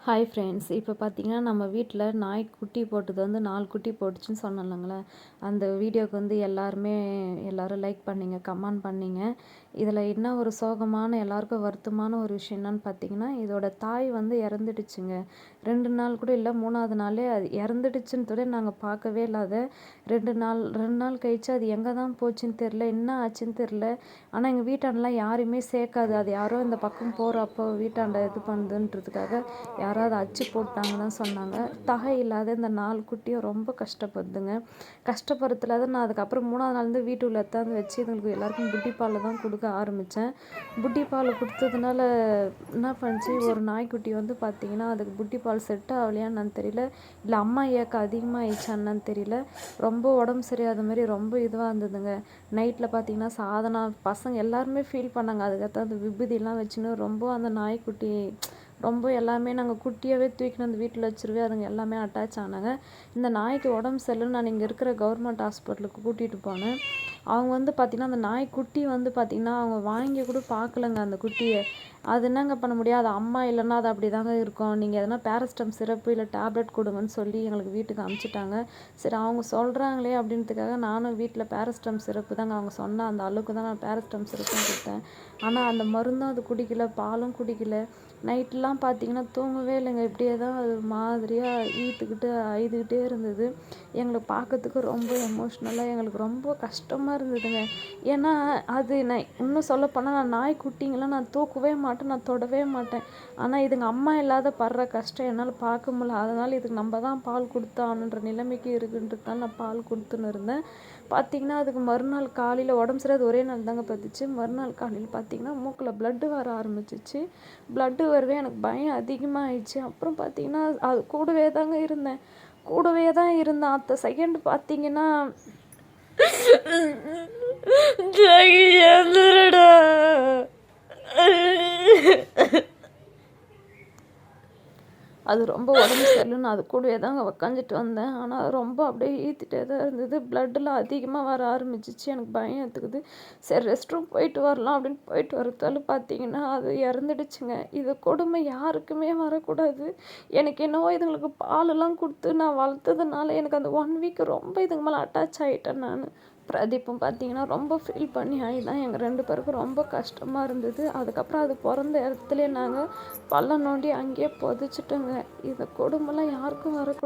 Hi friends, இப்போ பார்த்தீங்கன்னா நம்ம வீட்டில் நாய் குட்டி போட்டது வந்து 4 குட்டி போட்டுச்சுன்னு சொன்னேன்லங்களே. அந்த வீடியோவுக்கு வந்து எல்லோரும் லைக் பண்ணிங்க, கமெண்ட் பண்ணிங்க. இதில் என்ன ஒரு சோகமான எல்லாருக்கும் வருத்தமான ஒரு விஷயம் என்னன்னு பார்த்தீங்கன்னா, இதோட தாய் வந்து இறந்துடுச்சுங்க. 2 நாள் கூட இல்லை, 3வது நாளே அது இறந்துடுச்சுன்னு கூட நாங்கள் பார்க்கவே இல்லாத 2 நாள் கழிச்சு அது எங்கே தான் போச்சுன்னு தெரில, என்ன ஆச்சுன்னு தெரில. ஆனால் எங்கள் வீட்டாண்டெலாம் யாரையுமே சேர்க்காது. அது யாரோ இந்த பக்கம் போகிறப்போ வீட்டாண்ட இது பண்ணுதுன்றதுக்காக யாராவது அச்சு போட்டாங்கன்னு தான் சொன்னாங்க. தகை இல்லாத இந்த 4 குட்டியும் ரொம்ப கஷ்டப்படுதுங்க. கஷ்டப்படுறதுல தான் நான் அதுக்கப்புறம் 3வது நாள்லேருந்து வீட்டுக்குள்ளே எடுத்தாந்து வச்சு இதுங்களுக்கு எல்லாருக்கும் புட்டி பால் தான் கொடுக்க ஆரம்பித்தேன். புட்டி பால் கொடுத்ததுனால என்ன பண்ணுச்சு, ஒரு நாய்க்குட்டி வந்து பார்த்திங்கன்னா அதுக்கு புட்டி பால் செட் ஆகலையான்னு தெரியல, இல்லை அம்மா ஏக்கம் அதிகமாகிடுச்சான்னு தெரியல, ரொம்ப உடம்பு சரியாத மாதிரி ரொம்ப இதுவாக இருந்ததுங்க. நைட்டில் பார்த்திங்கன்னா சாதனா பசங்க எல்லாருமே ஃபீல் பண்ணாங்க. அதுக்கடுத்து அந்த விபூதியெல்லாம் வச்சுன்னு ரொம்ப அந்த நாய்க்குட்டி ரொம்ப எல்லாமே நாங்கள் குட்டியாகவே தூக்கின்னு வந்து வீட்டில் வச்சுருவே அதுங்க எல்லாமே அட்டாச் ஆனாங்க. இந்த நாய்க்கு உடம்பு சரியில்லைன்னு நான் இங்கே இருக்கிற கவர்மெண்ட் ஹாஸ்பிட்டலுக்கு கூட்டிகிட்டு போனேன். அவங்க வந்து பார்த்திங்கன்னா அந்த நாய்க்குட்டி வந்து பார்த்திங்கன்னா அவங்க வாங்கி கூட பார்க்கலங்க அந்த குட்டியை. அது என்னங்க பண்ண முடியாது, அம்மா இல்லைன்னா அது அப்படி தாங்க இருக்கும். நீங்கள் எதனா பேரஸ்டம் சிரப்பு இல்லை டேப்லெட் கொடுங்கன்னு சொல்லி எங்களுக்கு வீட்டுக்கு அனுப்பிச்சிட்டாங்க. சரி அவங்க சொல்கிறாங்களே அப்படின்றதுக்காக நானும் வீட்டில் பேரஸ்டம் சிரப்பு தாங்க அவங்க சொன்ன அந்த அளவுக்கு தான் நான் பேரஸ்டம் சிரப்பும் கொடுத்தேன். ஆனால் அந்த மருந்தும் அது குடிக்கல, பாலும் குடிக்கல. நைட்லாம் பார்த்திங்கன்னா தூங்கவே இல்லைங்க. இப்படியே தான் அது மாதிரியாக ஈத்துக்கிட்டு அழுதுகிட்டே இருந்தது. எங்களுக்கு பார்க்கறதுக்கு ரொம்ப எமோஷ்னலாக எங்களுக்கு ரொம்ப கஷ்டமாக இருந்ததுங்க. ஏன்னா அது நான் இன்னும் சொல்லப்போனால் நான் நாய்க்குட்டிங்கெல்லாம் நான் தூக்கவே மாட்டேன், நான் தொடவே மாட்டேன். ஆனால் இதுங்க அம்மா இல்லாத படுற கஷ்டம் என்னால் பார்க்க முடியல. அதனால் இதுக்கு நம்ம தான் பால் கொடுத்தாகணுன்ற நிலைமைக்கு இருக்குன்றதுனால நான் பால் கொடுத்துன்னு இருந்தேன். பார்த்திங்கன்னா அதுக்கு மறுநாள் காலையில் உடம்பு சரியாது ஒரே நாள் தாங்க பார்த்துச்சு. மறுநாள் காலையில் பார்த்திங்கன்னா மூக்கில் ப்ளட்டு வர ஆரம்பிச்சிச்சு. ப்ளட்டு வரவே எனக்கு பயம் அதிகமாகிடுச்சு. அப்புறம் பார்த்திங்கன்னா அது கூடவே தாங்க இருந்தேன், அடுத்த செகண்ட் பார்த்திங்கன்னா அது ரொம்ப உடம்பு சரியில்லைன்னு அது கூடவே தாங்க உக்காந்துட்டு வந்தேன். ஆனால் ரொம்ப அப்படியே ஈத்திட்டே தான் இருந்தது. ப்ளட்டெலாம் அதிகமாக வர ஆரம்பிச்சிச்சு. எனக்கு பயம் எடுத்துக்குது. சரி ரெஸ்ட் ரூம் போயிட்டு வரலாம் அப்படின்னு போயிட்டு வரத்தால பார்த்தீங்கன்னா அது இறந்துடுச்சுங்க. இது கொடுமை யாருக்குமே வரக்கூடாது. எனக்கு என்னவோ இதுங்களுக்கு பாலெல்லாம் கொடுத்து நான் வளர்த்ததுனால எனக்கு அந்த 1 வீக் ரொம்ப இதுக்கு மேலே அட்டாச் ஆகிட்டேன் நான். பிரதீப்பும் பார்த்தீங்கன்னா ரொம்ப ஃபீல் பண்ணி தான் எங்கள் 2 பேருக்கும் ரொம்ப கஷ்டமாக இருந்தது. அதுக்கப்புறம் அது பிறந்த இடத்துலையே நாங்கள் பள்ளம் நோண்டி அங்கேயே புதைச்சிட்டோங்க. இந்த கொடுமைலாம் யாருக்கும் வரக்கூடாது.